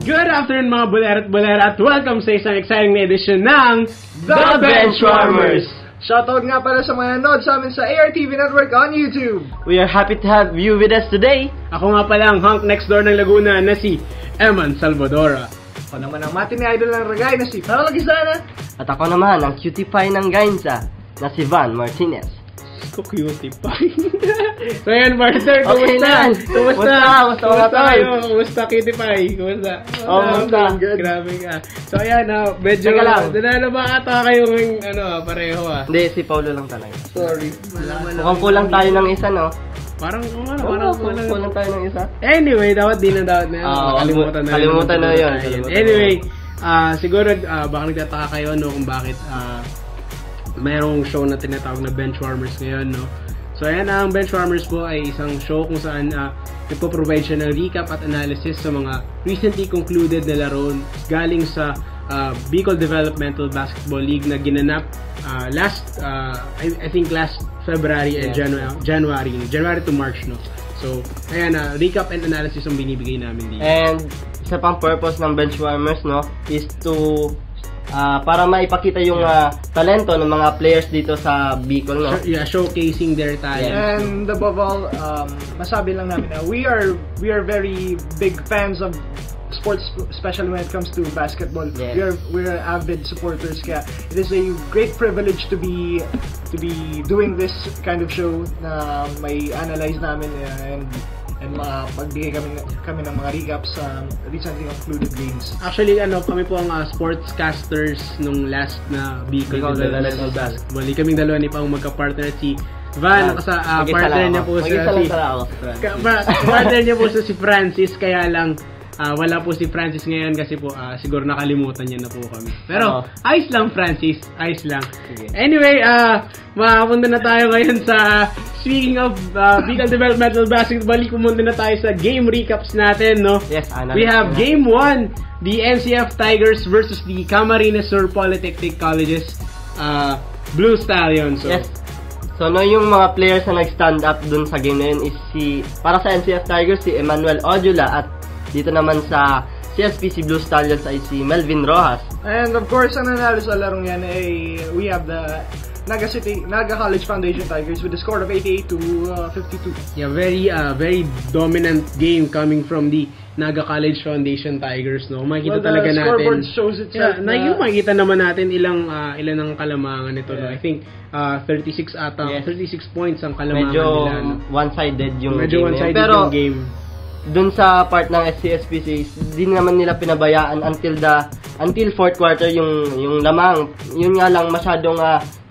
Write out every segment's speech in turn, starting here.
Good afternoon mga bolera at welcome sa isang exciting na edition ng The Benchwarmers! Shoutout nga pala sa mga nanood sa amin sa ARTV Network on YouTube. We are happy to have you with us today. Ako nga pala ang hunk next door ng Laguna na si Eman Salvadora. Ako naman ang matinee idol ng Ragay na si Paolo Gisana. At ako naman ang cutie pie ng Gainsa na si Van Martinez. So cutie pie. So yan, partner, kumusta? Okay na. Kumusta kayo? Kumusta, cutie pie? Kumusta? Kumusta? Grabe ka. So ayan, medyo dinala ba ata kayo ng pareho Hindi, si Paulo lang talaga. Sorry. Mukhang kulang tayo ng isa, no? Parang kulang tayo ng isa. Anyway, dapat na. Kalimutan na yun. Anyway, siguro baka nagtataka kayo kung bakit mayroong show na tinatawag na Benchwarmers ngayon, no? So ayan, ang Benchwarmers po ay isang show kung saan nagpo-provide siya ng recap at analysis sa mga recently concluded na laro galing sa Bicol Developmental Basketball League na ginanap I think last February and January to March, no? So ayan, recap and analysis ang binibigay namin dito. And isa pang purpose ng Benchwarmers, no, is to para maipakita yung talento ng mga players dito sa Bicol, no? Showcasing their talent. And above all, masabi lang namin na we are very big fans of sports, especially when it comes to basketball. Yes. We're avid supporters, kaya it is a great privilege to be doing this kind of show na may analyze namin and magbigay kami ng mga recaps sa recently concluded games. Actually, kami po ang sportscasters nung last na Bicol Developmental Basketball. Kaming dalawa ni Pang magka-partner, si Van, partner niya po partner niya po si Francis, kaya lang wala po si Francis ngayon kasi po siguro nakalimutan niya na po kami. Pero ayos lang, Francis, ayos lang. Sige. Anyway, makapunta na tayo ngayon sa speaking of Bicol Developmental Basketball League, pumunta na tayo sa game recaps natin, no? Yes, we have game 1, the NCF Tigers versus the Camarines Sur Polytechnic College's Blue Stallions. So, yes. So, yung mga players na nag-stand up dun sa game na yun is para sa NCF Tigers, si Emmanuel Ojula, at dito naman sa CSPC Blue Stallions ay si Melvin Rojas. And of course, ang nanalo sa larong yan ay we have the Naga College Foundation Tigers with a score of 88 to 52. Yeah, very dominant game coming from the Naga College Foundation Tigers, no? Makikita talaga natin. Scoreboard shows itself. Makikita naman natin ilan ang kalamangan nito, no? I think 36 ata, yes. 36 points ang kalamangan nila, no? One-sided yung game. Dun sa part ng SCSPC, di naman nila pinabayaan until fourth quarter yung lamang. Yun nga lang, masyadong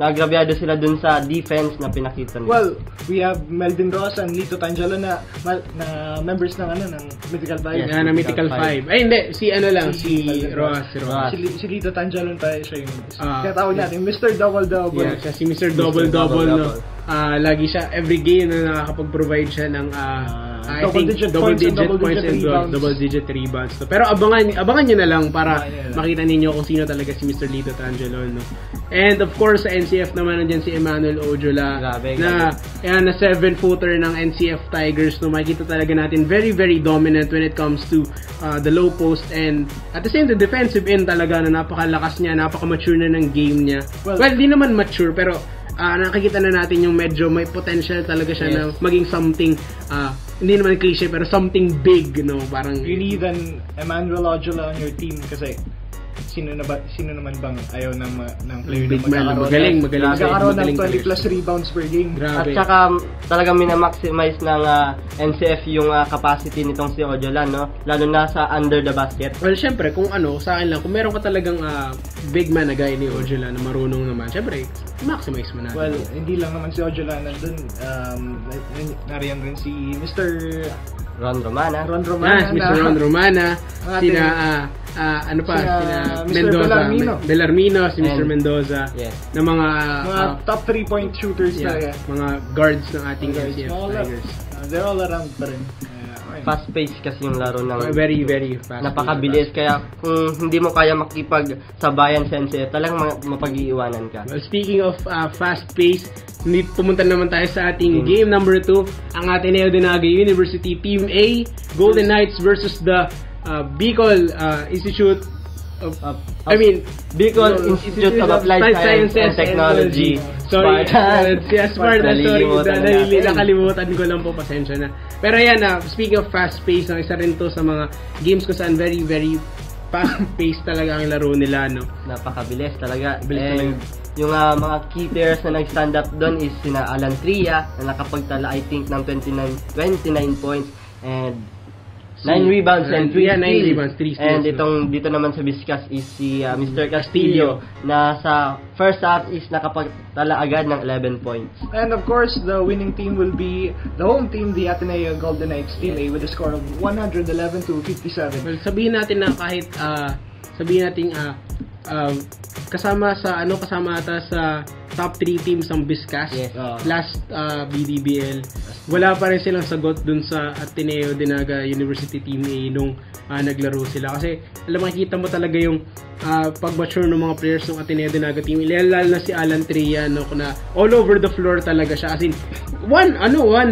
nagrabyado sila dun sa defense na pinakita nila. Well, we have Melvin Ross and Lito Tangelo na members ng Mythical 5. Yes, na Mythical 5. Ay hindi, si Ross. Si Lito Tangelo tayo, siya yung tinatawag natin Mr. Double-Double. Yeah, siya si Mr. Double-Double, no? Lagi siya, every game na nakakapag-provide siya ng double-digit points and double-digit rebounds. No? Pero abangan nyo na lang para makita ninyo kung sino talaga si Mr. Lito Tangelo, no? And of course, sa NCF naman nandiyan si Emmanuel Ojula na 7-footer ng NCF Tigers, no? Makikita talaga natin very very dominant when it comes to the low post, and at the same time defensive end talaga na napakalakas niya, napaka-mature na ng game niya. Well, di naman mature pero nakikita na natin yung medyo may potential talaga siya na maging something hindi naman cliche pero something big, no? Parang you need an Emmanuel Ojula on your team kasi sino naman bang ayaw ng player big na magaling magkakaroon ng 20 plus rebounds per game. At Grabe. saka talagang minamaximize ng NCF yung capacity nitong si Ojula, no? Lalo na sa under the basket. Well, syempre kung sa akin lang, kung meron ka talagang big man na guy ni Ojula na marunong naman, syempre maximize mo natin. Well, hindi lang naman si Ojula nandun, nariyan rin si Mr. Ron Romana. Mr. Ron Romana, sina Mendoza, Bellarmino, si Mr. Mendoza, na mga top 3-point shooters talaga. Mga guards ng ating NCF Tigers. They're all around pa rin. Fast-paced kasi yung laro ng very very fast. Napakabilis, kaya kung hindi mo kaya makipagsabayan sa NCF, talagang mapag-iiwanan ka. Well, speaking of fast-paced, pumunta naman tayo sa ating game number 2, ang Ateneo de Naga University Team A, Golden Knights versus the Bicol Institute Bicol Institute of Applied Sciences and Technology. Sorry, Sparta, sorry. Nakalimutan ko lang po, pasensya na. Pero yan, speaking of fast-paced, isa rin to sa mga games ko saan very, very fast-paced talaga ang laro nila, no? Napakabilis talaga. Yung mga key players na nag-stand up doon is sina Alan Tria, na nakapagtala I think ng 29 points and 9 rebounds and 3 steals. And dito naman sa Vizcas is si Mr. Castillo na sa first half is nakapagtala agad ng 11 points. And of course, the winning team will be the home team, the Ateneo Golden Knights Team A, with a score of 111-57. Well, sabihin natin na kahit kasama ata sa top 3 teams ng Vizcas last BDBL, wala pa rin silang sagot dun sa Ateneo Dinaga University Team A nung naglaro sila. Kasi makikita mo talaga yung pag-mature ng mga players ng Ateneo Dinaga Team A, lalo na si Alan Tria, no, na all over the floor talaga siya. As in, one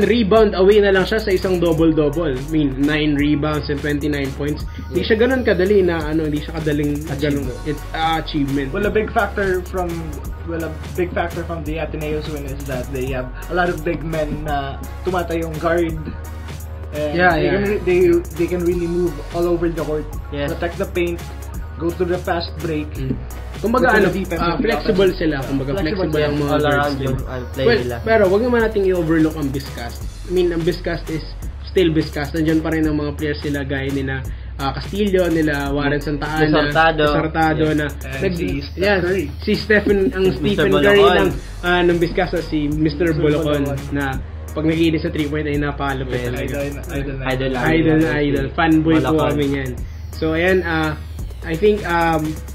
rebound away na lang siya sa isang double-double. I mean, 9 rebounds and 29 points. Hindi siya ganun kadali na hindi siya kadaling achievement. Well, a big factor from the Ateneo's win is that they have a lot of big men na tumatayong guard. And they can really move all over the court, protect the paint, go to the fast break. Kumbaga flexible sila, flexible ang mga guards nila. Pero wag naman nating i-overlook ang Vizcas. I mean, ang Vizcas is still Vizcas. Nandiyan pa rin ang mga players sila gaya nila Castillo, nila Warren Santana, Sartado na si Stephen Curry ng Vizcas, si Mr. Bolocon na pag nagiinis sa 3-point ay napalupit talaga. Idol. Fanboy po kami yan. So ayan, I think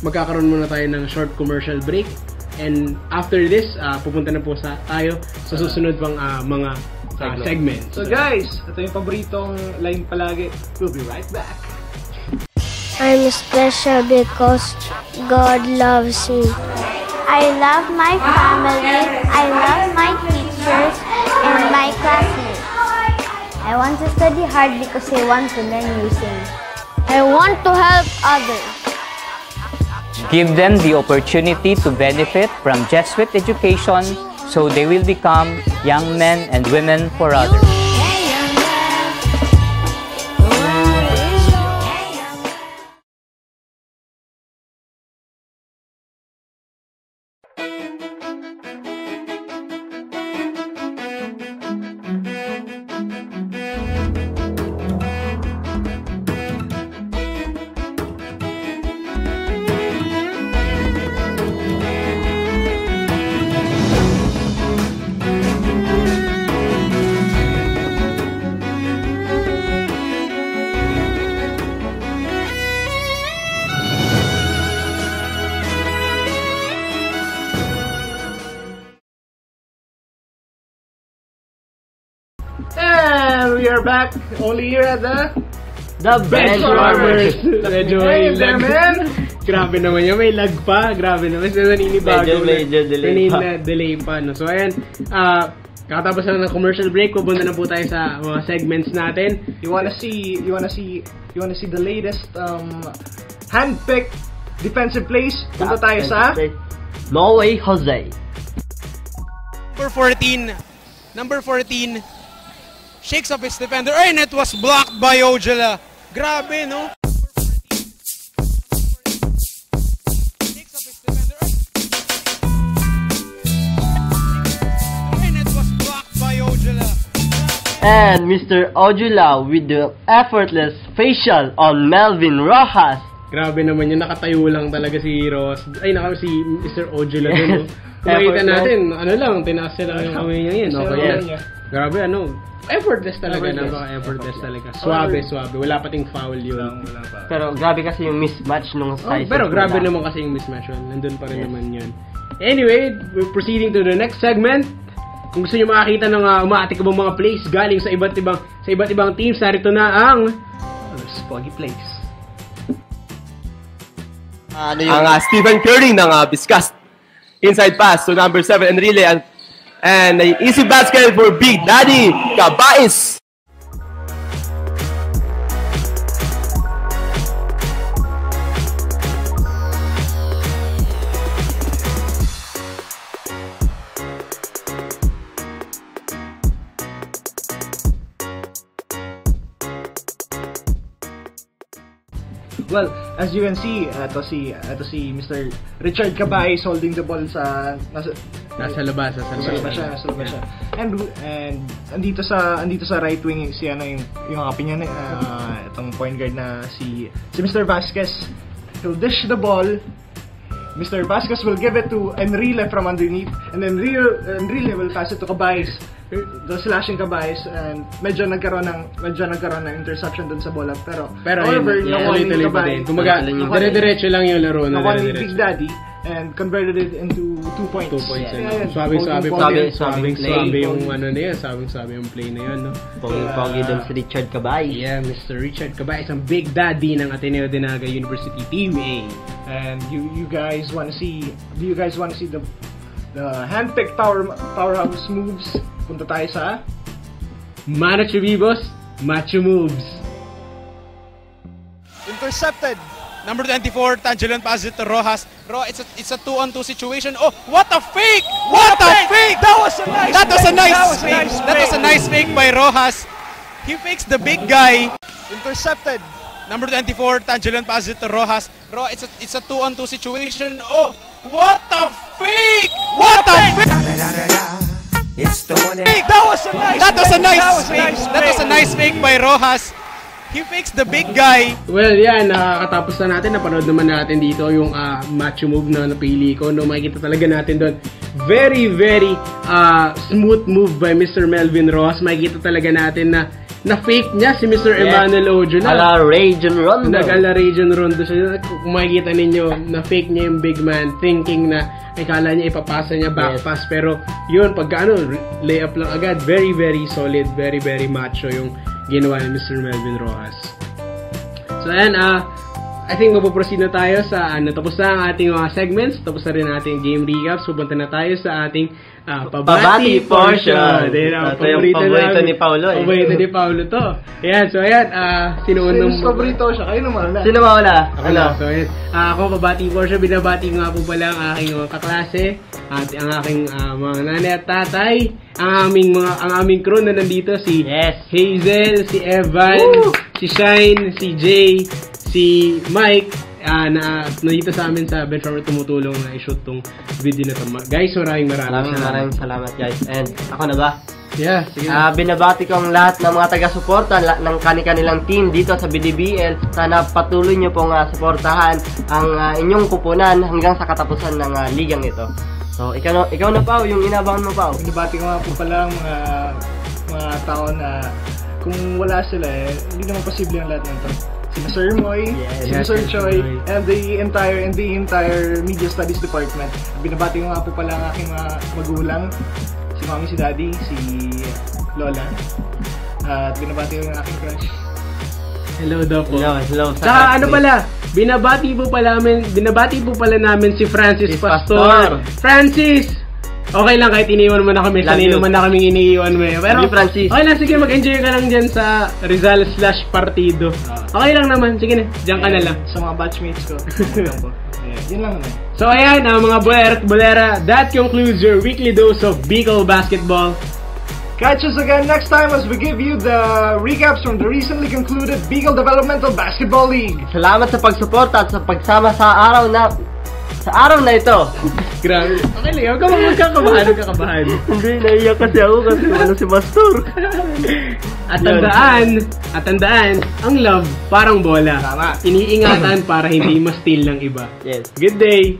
magkakaroon muna tayo ng short commercial break, and after this pupunta na po tayo sa susunod pang mga segment. So guys, ito yung paboritong line palagi. We'll be right back. I'm special because God loves me. I love my family, I love my teachers, and my classmates. I want to study hard because I want to learn new things. I want to help others. Give them the opportunity to benefit from Jesuit education so they will become young men and women for others. And we are back only here at the Benchwarmers. Medyo hey there, man! Grabe naman yun, may lag pa. Grabe naman, so naninibago. Medyo delay pa. No? So ayan, kakatapos na ng commercial break, pupunta na po tayo sa mga segments natin. You wanna see the latest handpicked defensive plays? Punta tayo sa Norway Jose. Number 14, shakes up his defender, and it was blocked by Ojala. Grabe, no? Shakes up his defender, and it was blocked by Ojala. And Mr. Ojala with the effortless facial on Melvin Rojas. Grabe naman yun, nakatayo lang talaga si si Mr. Ojala dun. Makita natin, tinaas sila yung kamay niya yun. Okay, grabe, effortless talaga. Effortless talaga. Suabe. Wala pating foul yun. Pero grabe kasi yung mismatch nung size. Pero grabe naman kasi yung mismatch yun. Nandun pa rin naman yun. Anyway, we're proceeding to the next segment. Kung gusto nyo makakita ng umaatikabang mga plays galing sa iba't ibang teams, narito na ang Spoggy Plays. Ang Stephen Curry ng Vizcas. Inside pass to number 7, Enrile, and an easy basket for Big Daddy Cabais. well, as you can see, ito si Mr. Richard Cabay is holding the ball Nasa labas siya. And andito sa right wing si yung kapinya itong point guard na si Mr. Vasquez. He'll dish the ball. Mr. Vasquez will give it to Enrile from underneath, and then Enrile will pass it to Cabayes. The slashing Cabayes, and medyo nagkaroon ng interception dun sa bola, pero however, tuloy pa din. Kumaga, dire-diretso lang yung laro na dire-diretso. Big Daddy and converted it into 2 points. 2 points. Sabi yung yung play na yun, no? Pogi dun si Richard Cabay. Yeah, Mr. Richard Cabay, isang Big Daddy ng Ateneo de Naga University Team A. And you guys want to see the handpicked powerhouse moves? Punta tayo sa Mano Chubibos, Macho Moves. Intercepted. Number 24, Tangelon passes it to Rojas. It's a 2-on-2 situation. Oh, what a fake! What a fake! That was a nice fake by Rojas. He fakes the big guy. Intercepted. Number 24, Tangelon passes it to Rojas. It's a 2-on-2 situation. Oh, what a fake! What a fake! That was a nice fake by Rojas. He fakes the big guy. Well, yan, nakakatapos na natin. Napanood naman natin dito yung macho move na napili ko. No, makikita talaga natin doon. Very, very smooth move by Mr. Melvin Rojas. Makikita talaga natin na fake niya si Mr. Emmanuel Ojo na. Ala Rajon Rondo. Nag-ala Rajon Rondo siya. Kung makikita ninyo, na fake niya yung big man, thinking na ikala niya ipapasa niya back pass. Pero yun, pagka layup lang agad. Very, very solid. Very, very macho yung ginawa ni Mr. Melvin Rojas. So ayan, I think mapoproceed na tayo sa tapos na ang ating mga segments, tapos na rin ating game recaps. Pupunta na tayo sa ating pabati portion. Ito yung paborito ni Paulo. Paborito ni Paulo to. Ayan, so ayan, sino unang paborito siya? Kayo naman na. Sino mauna? Ako na. So ayan, ako pabati portion. Binabati nga po pala ang aking kaklase at ang aking mga nanay at tatay. Ang aming crew na nandito, si Hazel, si Evan, si Shine, si Jay, si Mike, na dito sa amin sa Benchwarmer tumutulong na i-shoot tong video na to. Guys, maraming salamat guys. And ako na ba? Yeah, sige. Binabati ko ang lahat ng mga taga-suporta ng kanilang team dito sa BDBL. Sana patuloy nyo pong suportahan ang inyong kupunan hanggang sa katapusan ng ligang ito. So, ikaw na Pao, yung inabangan mo Pao. Binabati ko nga po pala ang mga tao na kung wala sila hindi naman posible ang lahat nito. Si Sir Moy, si Sir Choi, and the entire Media Studies Department. Binabati ko nga po pala ang aking mga magulang, si Mami, si Daddy, si Lola. At binabati ko ang aking crush. Hello daw po. Hello. Saka pala, binabati po pala namin si Francis Pastor. Francis! Okay lang kahit iniwan mo na kami, sanino man na kaming iniiwan mo. Pero Francis. Okay lang, sige, mag-enjoy ka lang dyan sa Rizal/Partido. Okay lang naman, sige na, dyan ka na lang. Sa mga batchmates ko. Yun lang naman. So ayan, mga bolera at bolera, that concludes your weekly dose of Bicol Basketball. Catch us again next time as we give you the recaps from the recently concluded Bicol Developmental Basketball League. Salamat sa pagsuporta at sa pagsama sa araw na ito. Grabe. Okay lang, huwag kakabahan. Hindi, naiyak kasi ako kasi si Pastor. At tandaan, ang love parang bola. Tama. Iniingatan para hindi ma-steal ng iba. Yes. Good day.